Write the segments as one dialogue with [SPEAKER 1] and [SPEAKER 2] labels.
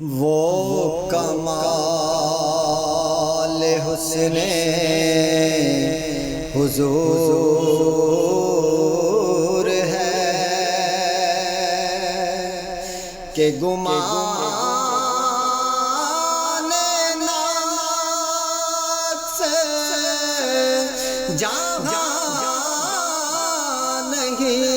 [SPEAKER 1] वो कमाल हुस्ने हुजूर है कि गुमान नाक से जहाँ नहीं।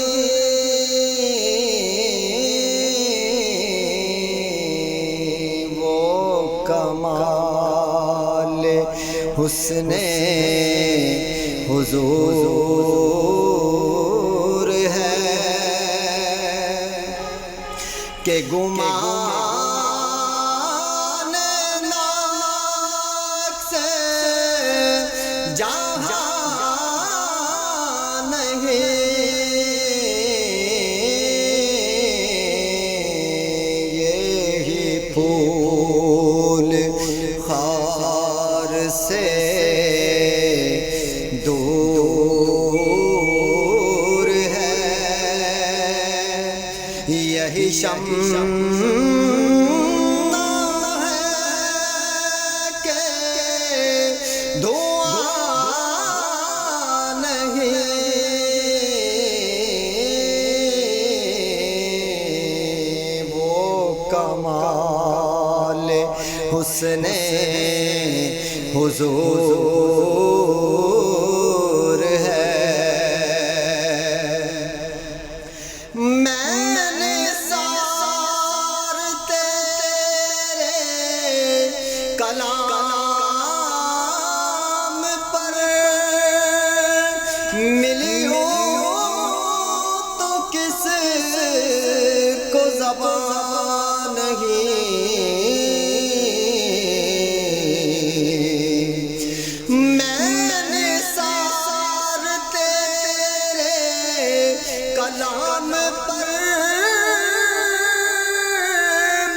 [SPEAKER 1] कमाल हुस्ने हुजूर है कि गुमान नाक से जहाँ नहीं। यही फूल खार से दूर है, यही शम्मा है कि धुआं नहीं। वो कमाल हुस्ने हुजूर है। मैंने सार तेरे कलाम पर मिली हो तो किस को ज़बान नहीं। मैंने सार तेरे कलाम पर,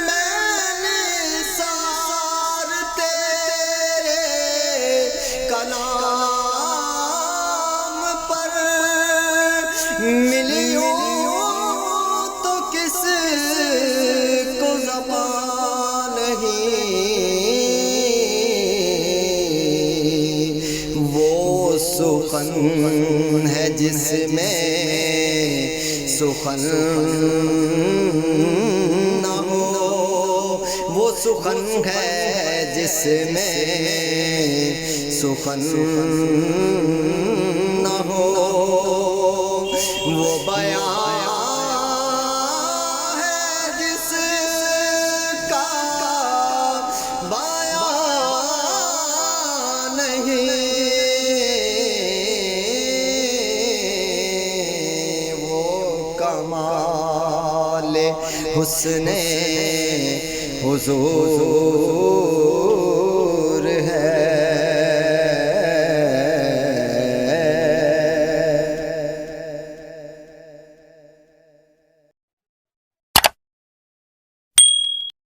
[SPEAKER 1] मैंने सार तेरे कलाम पर मिली हो तो किस को ज़बान नहीं। वो सुखन है जिसमें सुखन न हो, वो सुखन है जिसमें सुखन न हो। वो बयां है जिसका बयां नहीं। वो कमाल हुस्ने हुजूर